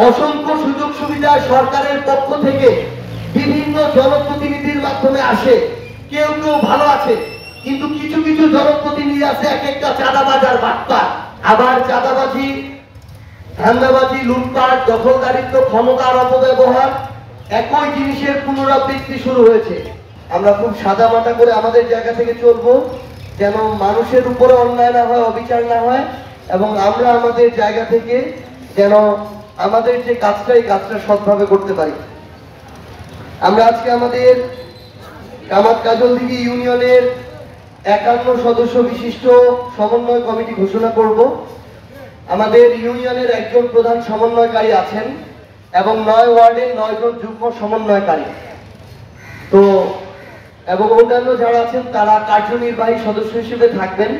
অসংখ্য সুযোগ সুবিধা সরকারের পক্ষ থেকে বিভিন্ন জনপ্রতিনিধির মাধ্যমে আসে। কেউ কেউ ভালো আছে, কিন্তু কিছু কিছু জনপ্রতিনিধি আছে এক একটা চাঁদাবাজ আর বাটপার। আবার চাঁদাবাজি, ধান্দাবাজি, লুটপাট, দখলদারিত্ব, ক্ষমতার অপব্যবহার, একই জিনিসের পুনরাবৃত্তি শুরু হয়েছে। আমরা খুব সাদামাটা করে আমাদের জায়গা থেকে চলবো, যেন মানুষের উপরে অন্যায় না হয়, অবিচার না হয়, এবং আমরা আমাদের জায়গা থেকে যেন আমাদের যে কাজটা, এই কাজটা সৎভাবে করতে পারি। আমরা আজকে আমাদের কামাত কাজলদিঘি ইউনিয়নের 51 সদস্য বিশিষ্ট সমন্বয় কমিটি ঘোষণা করব। আমাদের ইউনিয়নের একজন প্রধান সমন্বয়কারী আছেন এবং 9 ওয়ার্ডের 9 জন যুগ্ম সমন্বয়কারী, তো এবং অন্যান্য যারা আছেন তারা কার্যনির্বাহী সদস্য হিসেবে থাকবেন।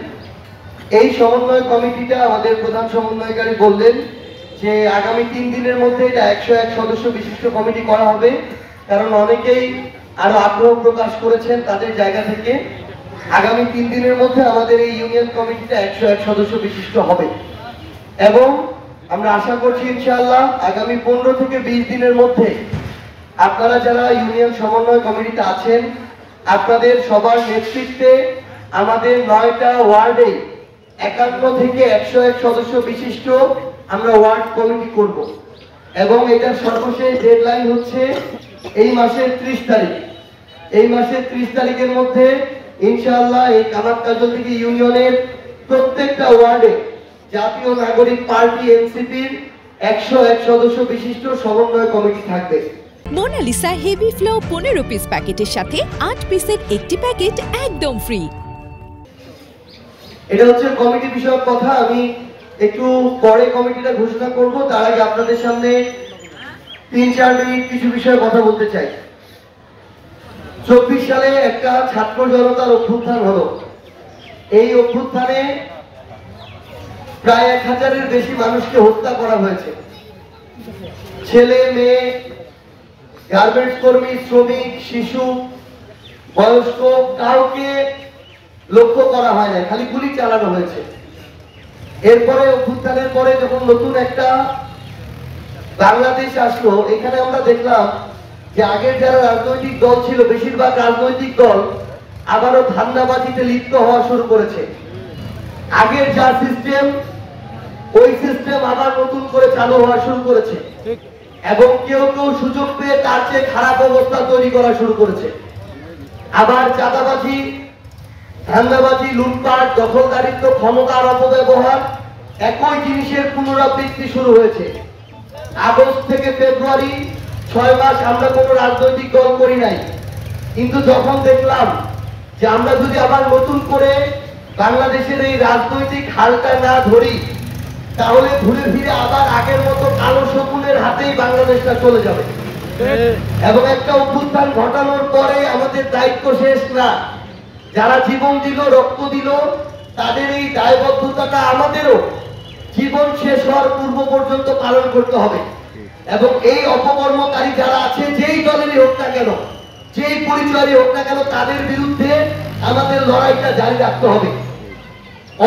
এই সমন্বয় কমিটিটা আমাদের প্রধান সমন্বয়কারী বললেন যে আগামী 3 দিনের মধ্যে এটা 101 সদস্য বিশিষ্ট কমিটি করা হবে, কারণ অনেকেই আরো আগ্রহ প্রকাশ করেছেন তাদের জায়গা থেকে। আগামী 3 দিনের মধ্যে আমাদের এই ইউনিয়ন কমিটিটা 101 সদস্য বিশিষ্ট হবে এবং আমরা আশা করছি ইনশাআল্লাহ আগামী 15 থেকে 20 দিনের মধ্যে আপনারা যারা ইউনিয়ন সমন্বয় কমিটিতে আছেন, আপনাদের সবার নেতৃত্বে আমাদের 9টা ওয়ার্ডে 51 থেকে 101 সদস্য বিশিষ্ট আমরা ওয়ার্ড কমিটি করব এবং এটার সর্বশেষ ডেডলাইন হচ্ছে এই মাসের 30 তারিখ। এই মাসের 30 তারিখের মধ্যে ইনশাআল্লাহ এই কামাত কাজলদিঘি ইউনিয়নের প্রত্যেকটা ওয়ার্ডে জাতীয় নাগরিক পার্টি এনসিপির 101 সদস্য বিশিষ্ট সমন্বয় কমিটি থাকবে। মোনালিসা হেভি ফ্লো 15 পিস প্যাকেটের সাথে 8 পিসের একটি প্যাকেট একদম ফ্রি। এটা হচ্ছে কমিটি বিষয়ক কথা। আমি একটু পরে কমিটিটা ঘোষণা করব, তার আগে আপনাদের সামনে 3-4 মিনিট কিছু বিষয়ে কথা বলতে চাই। 24 সালে একটা ছাত্র জনতার অভ্যুত্থান হলো। এই অভ্যুত্থানে প্রায় 1000-এর বেশি মানুষকে হত্যা করা হয়েছে। ছেলে, মেয়ে, গার্মেন্টস কর্মী, শ্রমিক, শিশু, বয়স্ক কাউকে লক্ষ্য করা হয় না, খালি গুলি চালানো হয়েছে। এরপরে অভ্যুত্থানের পরে যখন নতুন একটা বাংলাদেশ আসলো, এখানে আমরা দেখলাম যে আগের যারা রাজনৈতিক দল ছিল, বেশিরভাগ রাজনৈতিক দল আবারও ধান্দাবাজিতে লিপ্ত হওয়া শুরু করেছে। আগের যা সিস্টেম, ওই সিস্টেম আবার নতুন করে চালু হওয়া শুরু করেছে এবং কেউ কেউ সুযোগ পেয়ে তার চেয়ে খারাপ অবস্থা তৈরি করা শুরু করেছে। আবার চাঁদাবাজি, ধান্দাবাজি, লুটপাট, দখলদারিত্ব, ক্ষমতার অপব্যবহার, একই জিনিসের পুনরাবৃত্তি শুরু হয়েছে। আগস্ট থেকে ফেব্রুয়ারি 6 মাস আমরা কোনো রাজনৈতিক দল করি নাই, কিন্তু যখন দেখলাম যে আমরা যদি আবার নতুন করে বাংলাদেশের এই রাজনৈতিক হালটা না ধরি, তাহলে ঘুরে ফিরে আবার আগের মতো কালো শকুনের হাতেই বাংলাদেশটা চলে যাবে। এবং একটা অভ্যুত্থান ঘটানোর পরে আমাদের দায়িত্ব শেষ না। যারা জীবন দিল, রক্ত দিল, তাদের এই দায়বদ্ধতাটা আমাদেরও জীবন শেষ হওয়ার পূর্ব পর্যন্ত পালন করতে হবে। এবং এই অপকর্মকারী যারা আছে, যেই দলেরই হোক না কেন, যেই পরিচয়েরই হোক না কেন, তাদের বিরুদ্ধে আমাদের লড়াইটা জারি রাখতে হবে।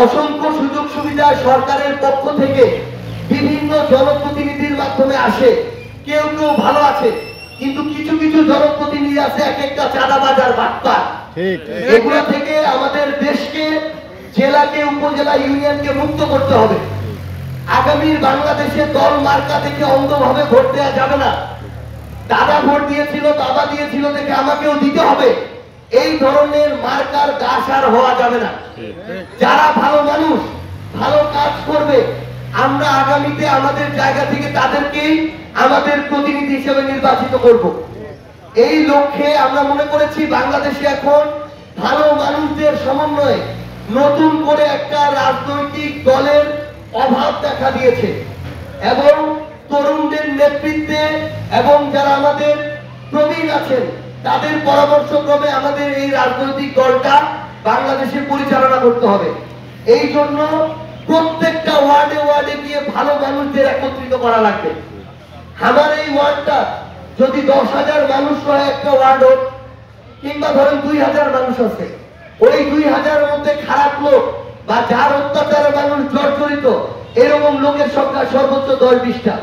অসংখ্য সুযোগ সুবিধা সরকারের পক্ষ থেকে বিভিন্ন জনপ্রতিনিধির মাধ্যমে আসে। কেউ কেউ ভালো আছে, কিন্তু কিছু কিছু জনপ্রতিনিধি আছে এক একটা চাঁদাবাজ আর বাটপার। এগুলো থেকে আমাদের দেশকে, জেলাকে, উপজেলা, ইউনিয়নকে মুক্ত করতে হবে। আগামীর বাংলাদেশে দল মার্কা দেখে অন্ধভাবে ভোট দেওয়া যাবে না। দাদা ভোট দিয়েছিল, বাবা দিয়েছিল দেখে আমাকেও দিতে হবে, এই ধরনের মার্কার দাস আর হওয়া যাবে না। যারা ভালো মানুষ, ভালো কাজ করবে, আমরা আগামীতে আমাদের জায়গা থেকে তাদেরকেই আমাদের প্রতিনিধি হিসেবে নির্বাচিত করব। এই লক্ষ্যে আমরা মনে করেছি বাংলাদেশে এখন ভালো মানুষদের সমন্বয়ে নতুন করে একটা রাজনৈতিক দলের অভাব দেখা দিয়েছে এবং তরুণদের নেতৃত্বে এবং যারা আমাদের প্রবীণ আছেন তাদের পরামর্শক্রমে আমাদের এই রাজনৈতিক দলটা বাংলাদেশে পরিচালনা করতে হবে। এই জন্য প্রত্যেকটা ওয়ার্ডে ওয়ার্ডে গিয়ে ভালো মানুষদের একত্রিত করা লাগবে। আমার এই ওয়ার্ডটা যদি 10,000 মানুষ হয় একটা ওয়ার্ড হোক, কিংবা ধরেন 2,000 মানুষ আছে, ওই 2,000-এর মধ্যে খারাপ লোক বা যার অত্যাচারে মানুষ জর্জরিত, এরকম লোকের সংখ্যা সর্বোচ্চ 10-20টা।